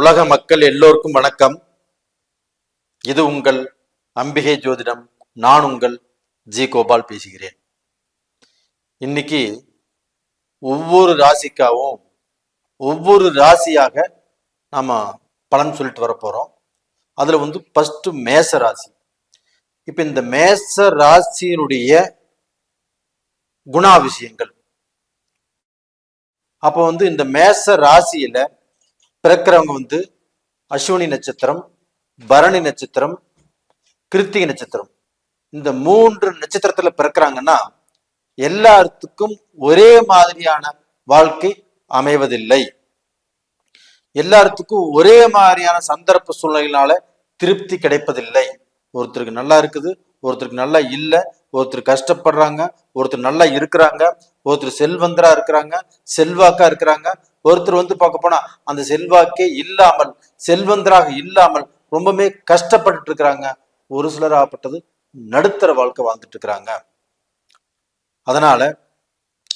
உலக மக்கள் எல்லோருக்கும் வணக்கம். இது உங்கள் அம்பிகை ஜோதிடம். நான் உங்கள் ஜி கோபால் பேசுகிறேன். இன்னைக்கு ஒவ்வொரு ராசிக்காகவும் ஒவ்வொரு ராசியாக நாம பலன் சொல்லிட்டு வர போறோம். அதுல ஃபர்ஸ்ட் மேச ராசி. இப்ப இந்த மேச ராசியினுடைய குணாதிசயங்கள். அப்போ இந்த மேச ராசியில பிறக்கிறவங்க அஸ்வினி நட்சத்திரம், பரணி நட்சத்திரம், கிருத்திகை நட்சத்திரம், இந்த 3 நட்சத்திரத்துல பிறக்கிறாங்கன்னா எல்லாத்துக்கும் ஒரே மாதிரியான வாழ்க்கை அமைவதில்லை. எல்லாத்துக்கும் ஒரே மாதிரியான சந்தர்ப்ப சூழ்நிலையினால திருப்தி கிடைப்பதில்லை. ஒருத்தருக்கு நல்லா இருக்குது, ஒருத்தருக்கு நல்லா இல்லை, ஒருத்தர் கஷ்டப்படுறாங்க, ஒருத்தர் நல்லா இருக்கிறாங்க, ஒருத்தர் செல்வந்தரா இருக்கிறாங்க, செல்வாக்கா இருக்கிறாங்க, ஒருத்தர் பார்க்க போனா அந்த செல்வாக்கே இல்லாமல், செல்வந்தராக இல்லாமல் ரொம்பவே கஷ்டப்பட்டு இருக்கிறாங்க. ஒரு சிலர் ஆகப்பட்டது நடுத்தர வாழ்க்கை வாழ்ந்துட்டு இருக்கிறாங்க. அதனால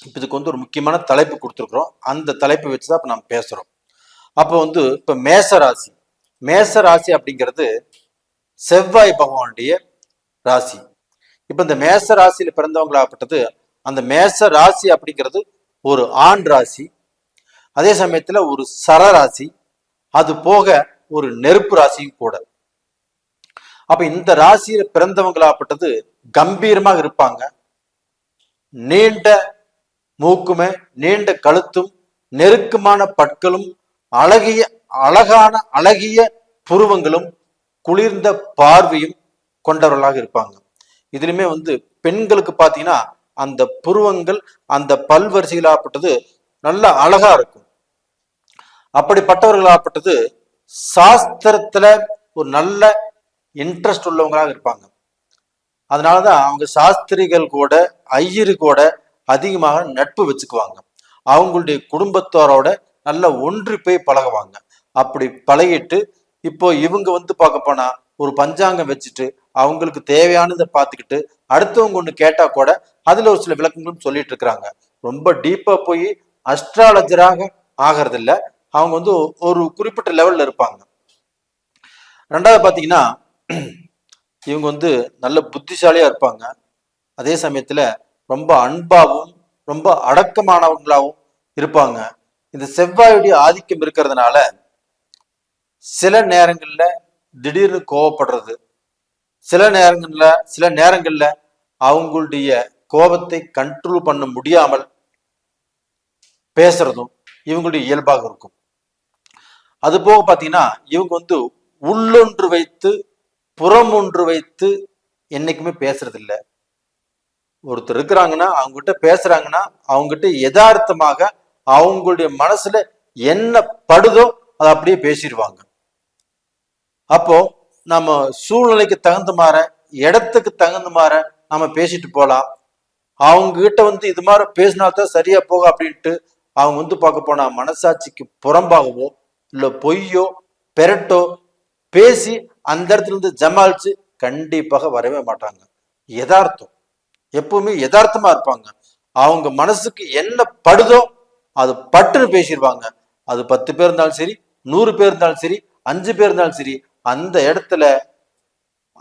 இப்ப இதுக்கு ஒரு முக்கியமான தலைப்பு கொடுத்துருக்குறோம். அந்த தலைப்பை வச்சுதான் இப்ப நம்ம பேசுறோம். அப்போ இப்ப மேசராசி. மேசராசி அப்படிங்கிறது செவ்வாய் பகவானுடைய ராசி. இப்ப இந்த மேச ராசியில பிறந்தவங்களாகப்பட்டது, அந்த மேச ராசி அப்படிங்கிறது ஒரு ஆண் ராசி, அதே சமயத்துல ஒரு சரராசி, அது போக ஒரு நெருப்பு ராசியும் கூட. அப்ப இந்த ராசியில பிறந்தவங்களாகப்பட்டது கம்பீரமாக இருப்பாங்க. நீண்ட மூக்குமே, நீண்ட கழுத்தும், நெருக்கமான பற்களும், அழகிய புருவங்களும், குளிர்ந்த பார்வையும் கொண்டவர்களாக இருப்பாங்க. இதுலயுமே பெண்களுக்கு பாத்தீங்கன்னா அந்த புருவங்கள், அந்த பல்வரிசைகளாகப்பட்டது நல்ல அழகா இருக்கும். அப்படிப்பட்டவர்களாகப்பட்டது சாஸ்திரத்துல ஒரு நல்ல இன்ட்ரெஸ்ட் உள்ளவங்களாக இருப்பாங்க. அதனாலதான் அவங்க சாஸ்திரிகள் கூட, ஐயரு கூட அதிகமாக நட்பு வச்சுக்குவாங்க. அவங்களுடைய குடும்பத்தாரோட நல்ல ஒன்றி போய் பழகுவாங்க. அப்படி பழகிட்டு இப்போ இவங்க பார்க்க போனா ஒரு பஞ்சாங்கம் வச்சுட்டு அவங்களுக்கு தேவையானதை பார்த்துக்கிட்டு அடுத்தவங்க ஒண்ணு கேட்டா கூட அதுல ஒரு சில விளக்கங்களும் சொல்லிட்டு இருக்கிறாங்க. ரொம்ப டீப்பா போய் அஸ்ட்ராலஜராக ஆகிறது இல்ல. அவங்க ஒரு குறிப்பிட்ட லெவல்ல இருப்பாங்க. ரெண்டாவது பாத்தீங்கன்னா இவங்க நல்ல புத்திசாலியா இருப்பாங்க. அதே சமயத்துல ரொம்ப அன்பாவும் ரொம்ப அடக்கமானவங்களாவும் இருப்பாங்க. இந்த செவ்வாயுடைய ஆதிக்கம் இருக்கிறதுனால சில நேரங்கள்ல திடீர்னு கோவப்படுறது, சில நேரங்கள்ல அவங்களுடைய கோபத்தை கண்ட்ரோல் பண்ண முடியாமல் பேசுறதும் இவங்களுடைய இயல்பாக இருக்கும். அது போக பாத்தீங்கன்னா இவங்க உள்ளொன்று வைத்து புறம் ஒன்று வைத்து என்னைக்குமே பேசுறது இல்லை. ஒருத்தர் இருக்கிறாங்கன்னா அவங்ககிட்ட பேசுறாங்கன்னா அவங்ககிட்ட யதார்த்தமாக அவங்களுடைய மனசுல என்ன படுதோ அதை அப்படியே பேசிடுவாங்க. அப்போ நம்ம சூழ்நிலைக்கு தகுந்த மாற, இடத்துக்கு தகுந்த மாற நம்ம பேசிட்டு போலாம். அவங்க கிட்ட இது மாதிரி பேசினால்தான் சரியா போக அப்படின்ட்டு அவங்க பார்க்க போனா மனசாட்சிக்கு புறம்பாகவோ இல்ல பொய்யோ பெரட்டோ பேசி அந்த இடத்துல ஜமாளிச்சு கண்டிப்பாக வரவே மாட்டாங்க. யதார்த்தம், எப்பவுமே யதார்த்தமா இருப்பாங்க. அவங்க மனசுக்கு என்ன படுதோ அது பட்டுன்னு பேசிடுவாங்க. அது 10 பேர் இருந்தாலும் சரி, 100 பேர் இருந்தாலும் சரி, 5 பேர் இருந்தாலும் சரி, அந்த இடத்துல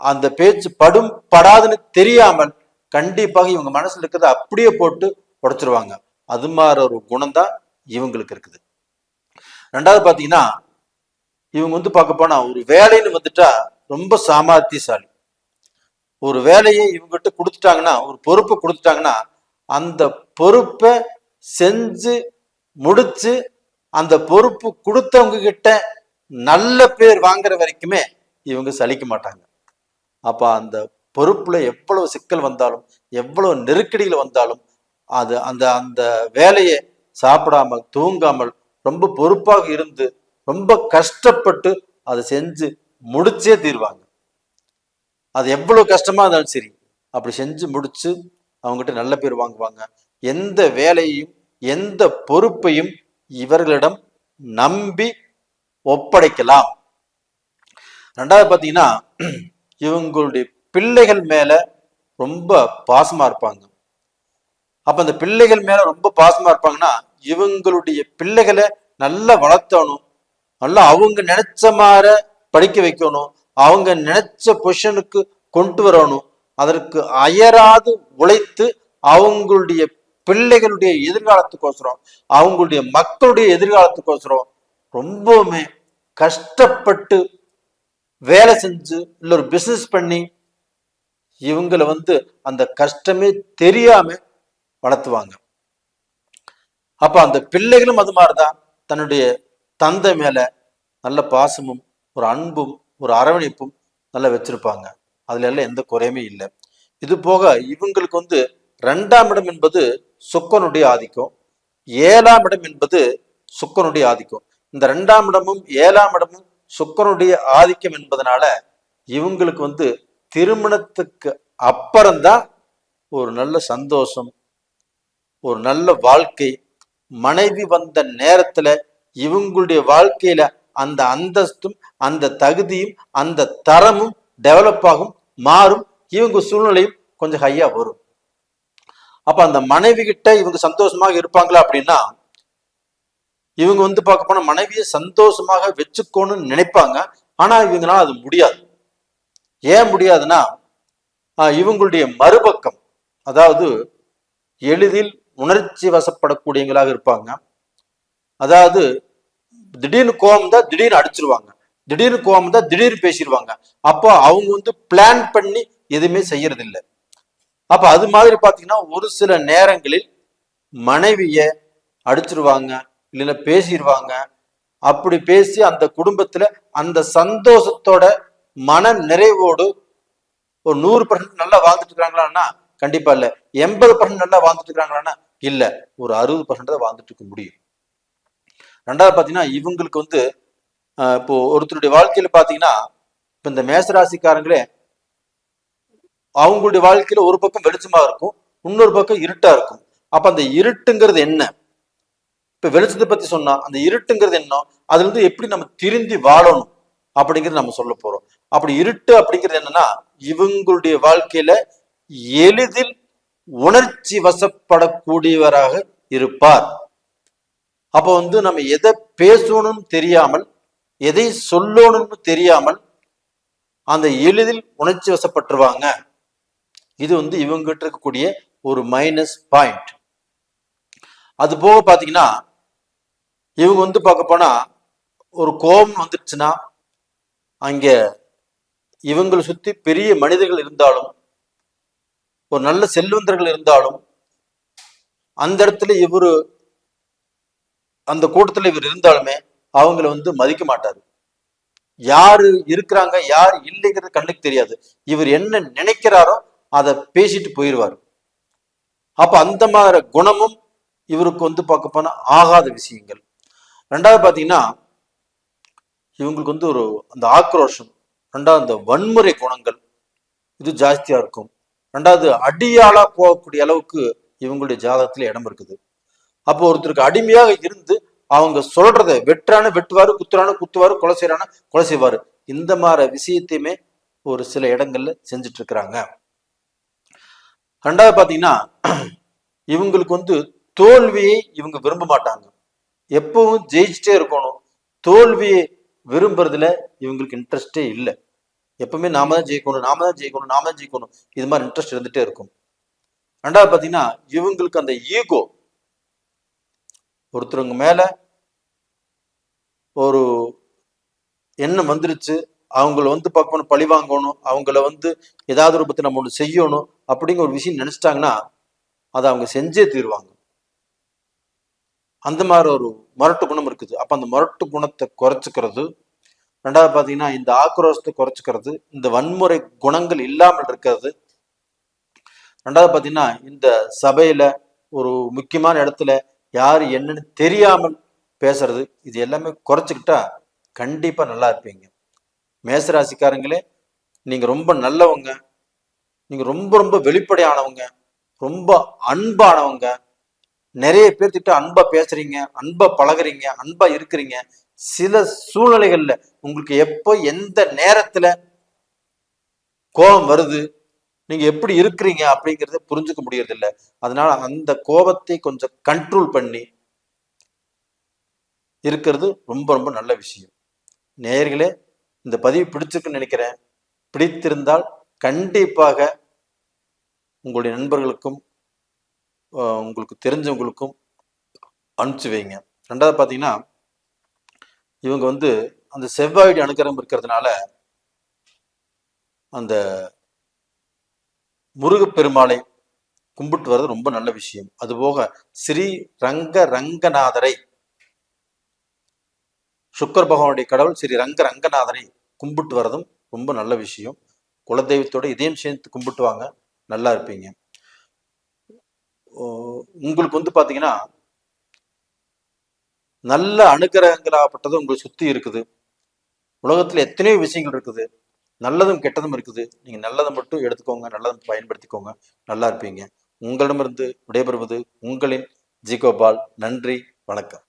அந்த பேச்சு படும் படாதுன்னு தெரியாமல் கண்டிப்பாக இவங்க மனசுல இருக்கிறத அப்படியே போட்டு உடைச்சிருவாங்க. அது மாதிரி ஒரு குணம் தான் இவங்களுக்கு இருக்குது. ரெண்டாவது பாத்தீங்கன்னா இவங்க பார்க்க போனா ஒரு வேலைன்னு வந்துட்டா ரொம்ப சாமர்த்தியசாலி. ஒரு வேலையை இவங்ககிட்ட கொடுத்துட்டாங்கன்னா, ஒரு பொறுப்பை கொடுத்துட்டாங்கன்னா அந்த பொறுப்பை செஞ்சு முடிச்சு அந்த பொறுப்பு கொடுத்தவங்க கிட்ட நல்ல பேர் வாங்குற வரைக்குமே இவங்க சலிக்க மாட்டாங்க. அப்ப அந்த பொறுப்புல எவ்வளவு சிக்கல் வந்தாலும், எவ்வளவு நெருக்கடிகள் வந்தாலும் அது அந்த அந்த வேலையை சாப்பிடாமல் தூங்காமல் ரொம்ப பொறுப்பாக இருந்து ரொம்ப கஷ்டப்பட்டு அதை செஞ்சு முடிச்சே தீர்வாங்க. அது எவ்வளவு கஷ்டமா இருந்தாலும் சரி அப்படி செஞ்சு முடிச்சு அவங்ககிட்ட நல்ல பேர் வாங்குவாங்க. எந்த வேலையையும் எந்த பொறுப்பையும் இவர்களிடம் நம்பி ஒப்படைக்கலாம். ரெண்டாவது பாத்தீங்கன்னா இவங்களுடைய பிள்ளைகள் மேல ரொம்ப பாசமா இருப்பாங்க. அப்ப அந்த பிள்ளைகள் மேல ரொம்ப பாசமா இருப்பாங்கன்னா இவங்களுடைய பிள்ளைகளை நல்லா வளர்த்தணும், நல்லா அவங்க நினைச்ச மாதிரி படிக்க வைக்கணும், அவங்க நினைச்ச பொசிஷனுக்கு கொண்டு வரணும். அதற்கு அயராது உழைத்து அவங்களுடைய பிள்ளைகளுடைய எதிர்காலத்துக்கோசரம், அவங்களுடைய மக்களுடைய எதிர்காலத்துக்கோசரம் ரொம்பவுமே கஷ்டப்பட்டு வேலை செஞ்சு இல்ல ஒரு பிசினஸ் பண்ணி இவங்களை அந்த கஷ்டமே தெரியாம வளர்த்துவாங்க. அப்ப அந்த பிள்ளைகளும் அது மாதிரிதான் தன்னுடைய தந்தை மேல நல்ல பாசமும் ஒரு அன்பும் ஒரு அரவணைப்பும் நல்லா வச்சிருப்பாங்க. அதுல எல்லாம் எந்த குறையுமே இல்லை. இது போக இவங்களுக்கு 2ஆம் இடம் என்பது சுக்கரனுடைய ஆதிக்கம், 7ஆம் இடம் என்பது சுக்கரனுடைய ஆதிக்கம். இந்த 2ஆம் இடமும் 7ஆம் இடமும் சுக்கரனுடைய ஆதிக்கம் என்பதனால இவங்களுக்கு திருமணத்துக்கு அப்புறம்தான் ஒரு நல்ல சந்தோஷம், ஒரு நல்ல வாழ்க்கை. மனைவி வந்த நேரத்துல இவங்களுடைய வாழ்க்கையில அந்த அந்தஸ்தும் அந்த தகுதியும் அந்த தரமும் டெவலப் ஆகும், மாறும். இவங்க சூழ்நிலையும் கொஞ்சம் ஹையா வரும். அப்ப அந்த மனைவி கிட்ட இவங்க சந்தோஷமாக இருப்பாங்களா அப்படின்னா, இவங்க பார்க்க போனா மனைவியை சந்தோஷமாக வச்சுக்கணும்னு நினைப்பாங்க. ஆனா இவங்களால அது முடியாது. ஏன் முடியாதுன்னா, இவங்களுடைய மறுபக்கம், அதாவது எளிதில் உணர்ச்சி வசப்படக்கூடியவங்களாக இருப்பாங்க. அதாவது திடீர்னு கோபம் தான் திடீர்னு அடிச்சிருவாங்க, திடீர்னு கோபம் தான் திடீர்னு பேசிடுவாங்க. அப்போ அவங்க பிளான் பண்ணி எதுவுமே செய்யறது இல்லை. அப்ப அது மாதிரி பாத்தீங்கன்னா ஒரு சில நேரங்களில் மனைவிய அடிச்சிருவாங்க, இல்லைன்னா பேசிடுவாங்க. அப்படி பேசி அந்த குடும்பத்துல அந்த சந்தோஷத்தோட மன நிறைவோடு ஒரு 100% நல்லா வாழ்ந்துட்டு இருக்காங்களான்னா கண்டிப்பா இல்ல. 80% நல்லா வாழ்ந்துட்டு இருக்காங்களான்னா இல்ல, ஒரு 60% தான் வாழ்ந்துட்டு இருக்க முடியும். ரெண்டாவது பாத்தீங்கன்னா இவங்களுக்கு இப்போ ஒருத்தருடைய வாழ்க்கையில பாத்தீங்கன்னா, இப்ப இந்த மேசராசிக்காரங்களே அவங்களுடைய வாழ்க்கையில ஒரு பக்கம் வெளிச்சமா இருக்கும், இன்னொரு பக்கம் இருட்டா இருக்கும். அப்ப அந்த இருட்டுங்கிறது என்ன? இப்ப வெளிச்சத்தை பத்தி சொன்னா அந்த இருட்டுங்கிறது என்ன, அதுல எப்படி நம்ம திருந்தி வாழணும் அப்படிங்கிறது நம்ம சொல்ல போறோம். அப்படி இருட்டு அப்படிங்கிறது என்னன்னா, இவங்களுடைய வாழ்க்கையில எளிதில் உணர்ச்சி வசப்படக்கூடியவராக இருப்பார். அப்ப நம்ம எதை பேசணும்னு தெரியாமல், எதை சொல்லணும்னு தெரியாமல் அந்த எளிதில் உணர்ச்சி வசப்பட்டுருவாங்க. இது இவங்கிட்ட இருக்கக்கூடிய ஒரு மைனஸ் பாயிண்ட். அது போக பாத்தீங்கன்னா, இவங்க பார்க்க போனா ஒரு கோபம் வந்துருச்சுன்னா, அங்க இவங்களை சுத்தி பெரிய மனிதர்கள் இருந்தாலும், ஒரு நல்ல செல்வந்தர்கள் இருந்தாலும், அந்த இடத்துல இவரு அந்த கூட்டத்துல இவர் இருந்தாலுமே அவங்கள மதிக்க மாட்டாரு. யாரு இருக்கிறாங்க யார் இல்லைங்கிறது கண்ணுக்கு தெரியாது. இவர் என்ன நினைக்கிறாரோ அதை பேசிட்டு போயிடுவார். அப்ப அந்த மாதிரி குணமும் இவருக்கு பார்க்க போனா ஆகாத விஷயங்கள். ரெண்டாவது பாத்தீங்கன்னா, இவங்களுக்கு ஒரு அந்த ஆக்ரோஷம், ரெண்டாவது அந்த வன்முறை குணங்கள் இது ஜாஸ்தியா இருக்கும். ரெண்டாவது அடியாளா போகக்கூடிய அளவுக்கு இவங்களுடைய ஜாதகத்துல இடம் இருக்குது. அப்போ ஒருத்தருக்கு அடிமையாக இருந்து அவங்க சொல்றதை வெற்றான வெட்டுவாரு, குத்துறான குத்துவாரு, கொலை செய்யறான கொலை செய்வாரு. இந்த மாதிரி விஷயத்தையுமே ஒரு சில இடங்கள்ல செஞ்சுட்டு இருக்கிறாங்க. ரெண்டாவது பாத்தீங்கன்னா, இவங்களுக்கு தோல்வியை இவங்க விரும்ப மாட்டாங்க. எப்பவும் ஜெயிச்சுட்டே இருக்கணும். தோல்வியை விரும்புறதுல இவங்களுக்கு இன்ட்ரெஸ்டே இல்லை. எப்பவுமே நாம தான் ஜெயிக்கணும், நாம தான் ஜெயிக்கணும், நாம தான் ஜெயிக்கணும், இது மாதிரி இன்ட்ரெஸ்ட் இருந்துட்டே இருக்கும். ரெண்டாவது பாத்தீங்கன்னா, இவங்களுக்கு அந்த ஈகோ, ஒருத்தருங்க மேல ஒரு எண்ணம் வந்துருச்சு, அவங்கள பார்க்கணும், பழி வாங்கணும், அவங்கள ஏதாவது ரூபத்தை நம்ம ஒன்று செய்யணும் அப்படிங்கிற ஒரு விஷயம் நினைச்சிட்டாங்கன்னா அதை அவங்க செஞ்சே தீருவாங்க. அந்த மாதிரி ஒரு முரட்டு குணம் இருக்குது. அப்ப அந்த முரட்டு குணத்தை குறைச்சிக்கிறது, ரெண்டாவது பாத்தீங்கன்னா இந்த ஆக்ரோஷத்தை குறைச்சிக்கிறது, இந்த வன்முறை குணங்கள் இல்லாமல் இருக்கிறது. ரெண்டாவது பாத்தீங்கன்னா இந்த சபையில ஒரு முக்கியமான இடத்துல யாரு என்னன்னு தெரியாமல் பேசுறது, இது எல்லாமே குறைச்சிக்கிட்டா கண்டிப்பா நல்லா இருப்பீங்க. மேசராசிக்காரங்களே, நீங்க ரொம்ப நல்லவங்க, நீங்க ரொம்ப ரொம்ப வெளிப்படையானவங்க, ரொம்ப அன்பானவங்க, நிறைய பேர்த்திட்ட அன்பா பேசுறீங்க, அன்பா பழகுறீங்க, அன்பா இருக்கிறீங்க. சில சூழ்நிலைகள்ல உங்களுக்கு எப்போ எந்த நேரத்துல கோபம் வருது, நீங்க எப்படி இருக்கிறீங்க அப்படிங்கிறத புரிஞ்சுக்க முடியறது இல்லை. அதனால அந்த கோபத்தை கொஞ்சம் கண்ட்ரோல் பண்ணி இருக்கிறது ரொம்ப ரொம்ப நல்ல விஷயம். நேயர்களே, இந்த பதிவு பிடிச்சிருக்குன்னு நினைக்கிறேன். பிடித்திருந்தால் கண்டிப்பாக உங்களுடைய நண்பர்களுக்கும் உங்களுக்கு தெரிஞ்சவங்களுக்கும் அனுப்பிச்சு வைங்க. ரெண்டாவது பார்த்தீங்கன்னா, இவங்க வந்து அந்த செவ்வாயுடைய அனுகிரகம் இருக்கிறதுனால அந்த முருகப்பெருமாளை கும்பிட்டு வர்றது ரொம்ப நல்ல விஷயம். அதுபோக ஸ்ரீ ரங்கநாதரை, சுக்கர் பகவானுடைய கடவுள் ஸ்ரீ ரங்கநாதரை கும்பிட்டு வர்றதும் ரொம்ப நல்ல விஷயம். குலதெய்வத்தோட இதயம் சேர்த்து கும்பிட்டு வாங்க, நல்லா இருப்பீங்க. உங்களுக்கு வந்து பாத்தீங்கன்னா நல்ல அனுகிரகங்களாகப்பட்டது உங்களை சுத்தி இருக்குது. உலகத்துல எத்தனையோ விஷயங்கள் இருக்குது, நல்லதும் கெட்டதும் இருக்குது. நீங்க நல்லதை மட்டும் எடுத்துக்கோங்க, நல்லதை பயன்படுத்திக்கோங்க, நல்லா இருப்பீங்க. உங்களிடமிருந்து விடைபெறுவது உங்களின் ஜி கோபால். நன்றி, வணக்கம்.